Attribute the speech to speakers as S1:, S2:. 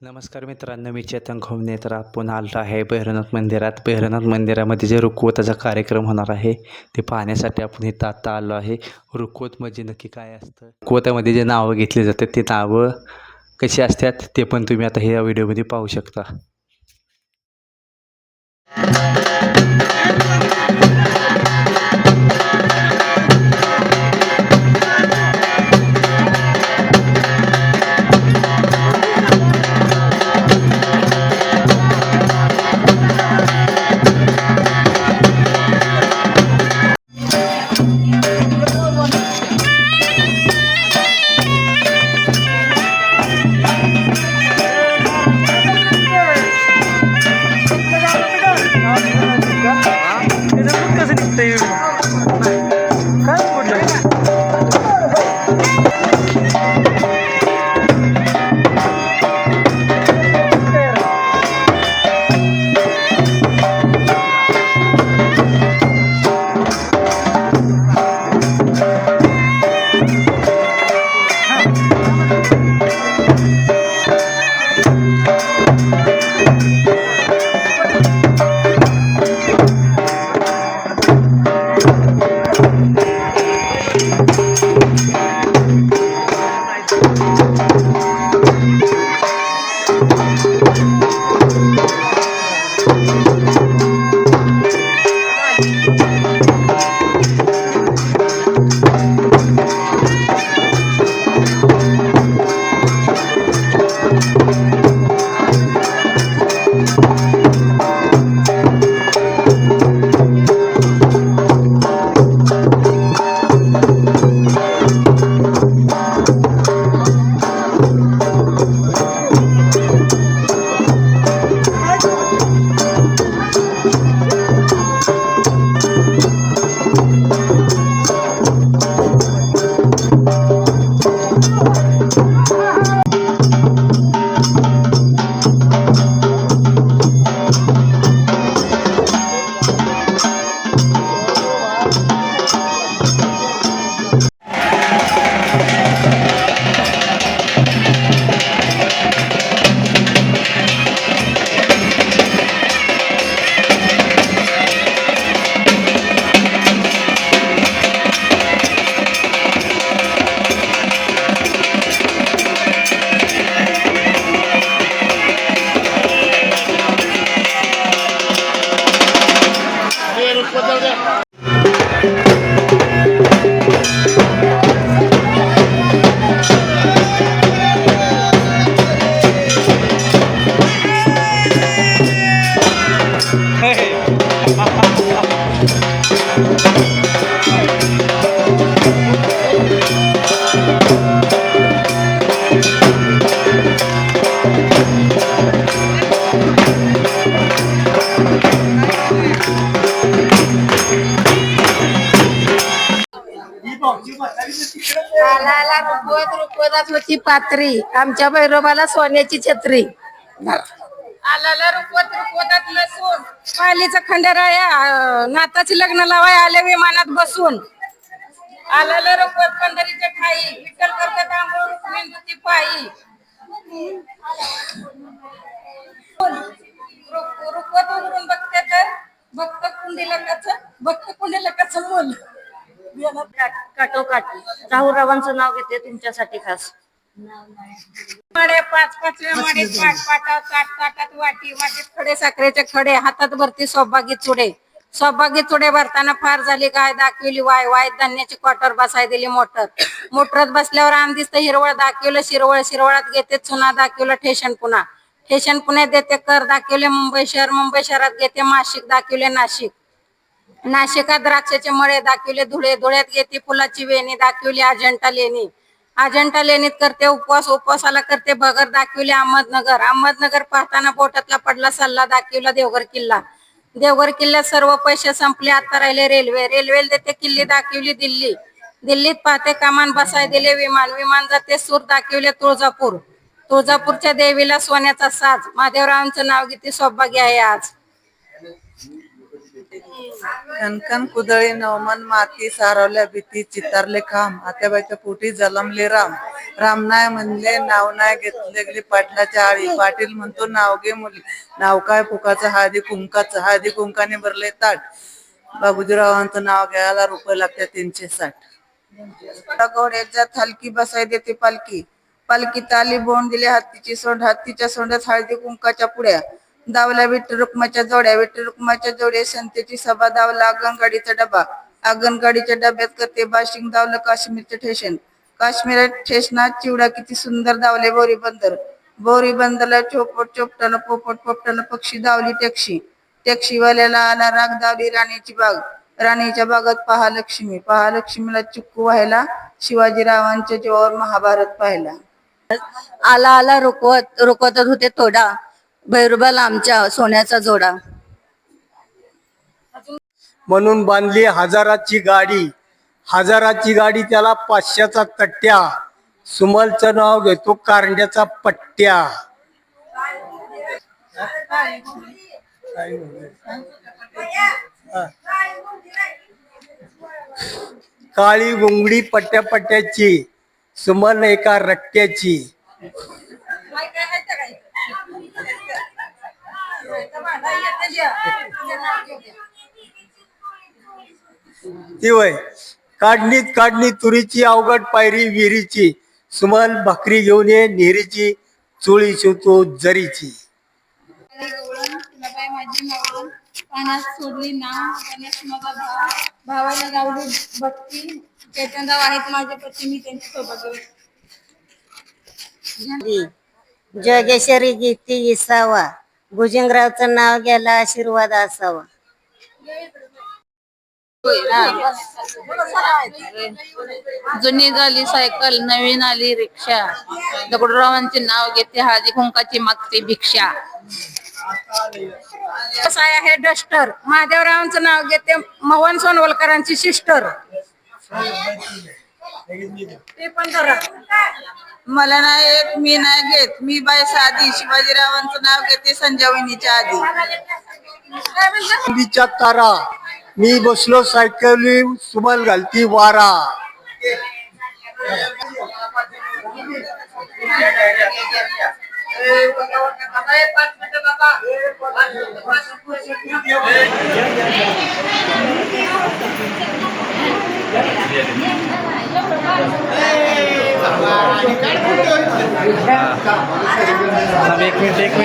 S1: नमस्कार मित्रांनो, मी चेतन खोमने. तर आपण आलो आहे भैरवनाथ मंदिरात. भैरवनाथ मंदिरामध्ये जे रुखवताचा कार्यक्रम होणार आहे ते पाहण्यासाठी आपण इथं आत्ता आलो आहे. रुखवत म्हणजे नक्की काय असतं, रुखवतामध्ये जे नावं घेतली जातात ते नावं कशी असतात ते पण तुम्ही आता ह्या व्हिडिओमध्ये पाहू शकता.
S2: रुखवत होती पात्री, आमच्या भैरोबाला सोन्याची छत्री. आलाला रुखवतात लसून, पालीचा खंडेराया नाताची लग्न लावाय आले विमानात बसून. आलाला रुखवत पंढरीच्या ठाई, विठ्ठल करतात आंघोळ मेंदूची पायी. रुखवत उघडून बघते तर भक्त कुंडलकाचं मूल.
S3: काटोकाट राहुरावांचं नाव घेते तुमच्यासाठी खास.
S2: मडे पाच पाचव्या मडे ताटात वाटी वाटीत खडे साखरेचे खडे, हातात भरती सौभागी चुडे. सौभागी चुडे भरताना फार झाली गाय, दाखवली वाय वाय धान्याची क्वार्टर बसाय दिली मोटर. मोटरात बसल्यावर आम दिसत हिरवळ, दाखवलं शिरवळ शिरवळात घेते चुना, दाखवलं ठेशन पुन्हा ठेशन पुण्यात देते कर, दाखवले मुंबई शहरात घेते माशिक, दाखवले नाशिक. नाशिकात द्राक्षाचे मळे, दाखवले धुळे धुळ्यात घेते फुलाची वेणी, दाखवली अजंठा लेणी. अजंठा लेणीत करते उपवासाला करते भगर, दाखवली अहमदनगर पाहताना बोटातला पडला सल्ला, दाखवला देवघर किल्ला. देवघर किल्ल्यात सर्व पैसे संपले, आता राहिले रेल्वे देते किल्ली, दाखवली दिल्ली. दिल्लीत पाहते कमान, बसाय दिले विमान जाते सूर, दाखवले तुळजापूरच्या देवीला सोन्याचा साज. महादेवरावांचं नाव घेते सौभाग्य आहे आज.
S4: कणकण कुदळी नवमन माती सारवल्या भीती चितारले खांब आत्याबाईच्या पोटी जलमले राम. राम नाय म्हणले नाव नाय घेतले गेली पाटलाच्या आळी. पाटील म्हणतो नाव घे मुली. नाव काय फुकाचं हळदी कुंकाचं. हळदी कुंकाने भरले ताट. बाबूजीरावांचं नाव घ्यायला रुपये लागते 360. घोड्याच्यात हलकी बसाय देते पालखी. पालखीत आली बोंड दिले हत्तीची सोंड. हत्तीच्या सोंडात हळदी कुंकाच्या पुड्या. दावल्या विठ्ठल रुक्माच्या जोड्या. विठ्ठल रुक्माच्या जोड्या संतेची सभा. दावला आगनगाडीचा डबा. आगनगाडीच्या डब्यात करते बाशिंग. दावलं काश्मीरचे ठेशन. काश्मीर ठेशनात चिवडा किती सुंदर. दावले बोरी बंदर. बोरी बंदरला चोपट चोपटाला पोपट पोपटाला पक्षी. दावली टॅक्सी. टॅक्सीवाल्याला आला राग. दावली राणीची बाग. राणीच्या बागात पहा लक्ष्मी. पहा लक्ष्मीला चिक्कू व्हायला. शिवाजीरावांच्या जीवावर महाभारत पाहिला.
S3: आला आला रुकवत रुकवतच होते तोडा. भैरुबाल आमच्या सोन्याचा जोडा.
S5: म्हणून बांधली हजाराची गाडी. हजाराची गाडी त्याला 500चा तट्ट्या. सुमलचं नाव घेतो कारंड्याचा पट्ट्या. काळी गुंगडी पट्ट्या पट्ट्याची. सुमल एका रट्ट्याची. ती वय काढणीत काढणी तुरीची. अवघड पायरी विहिरीची. सुमल भाकरी घेऊन ये निहिरीची. चोळी शिवतो जरीची.
S2: पाण्यात सोडली नाव. गणेश माझा भाव. भावाला गावली भक्ती. चैतनराव आहेत माझे पती. मी त्यांच्या सोबत
S3: जोगेश्वरी गीती विसावा. भुजंगरावचं नाव घ्यायला आशीर्वाद असावा.
S6: जुनी झाली सायकल नवीन आली रिक्षा. दगडूरावांचे नाव घेते हळदी कुंकाची मागते भिक्षा.
S2: साय आहे डस्टर. महादेवरावांचं नाव घेते मोहन सोनवलकरांची सिस्टर. ते पण करा.
S4: मला नाही येत मी नाही घेत. मी बाय साधी. शिवाजीरावांचं नाव घेते संजीवनीच्या आधी.
S5: मुलीच्या तारा. मी बसलो सायकली. सुमल घालती वारा.
S1: एक मिनिट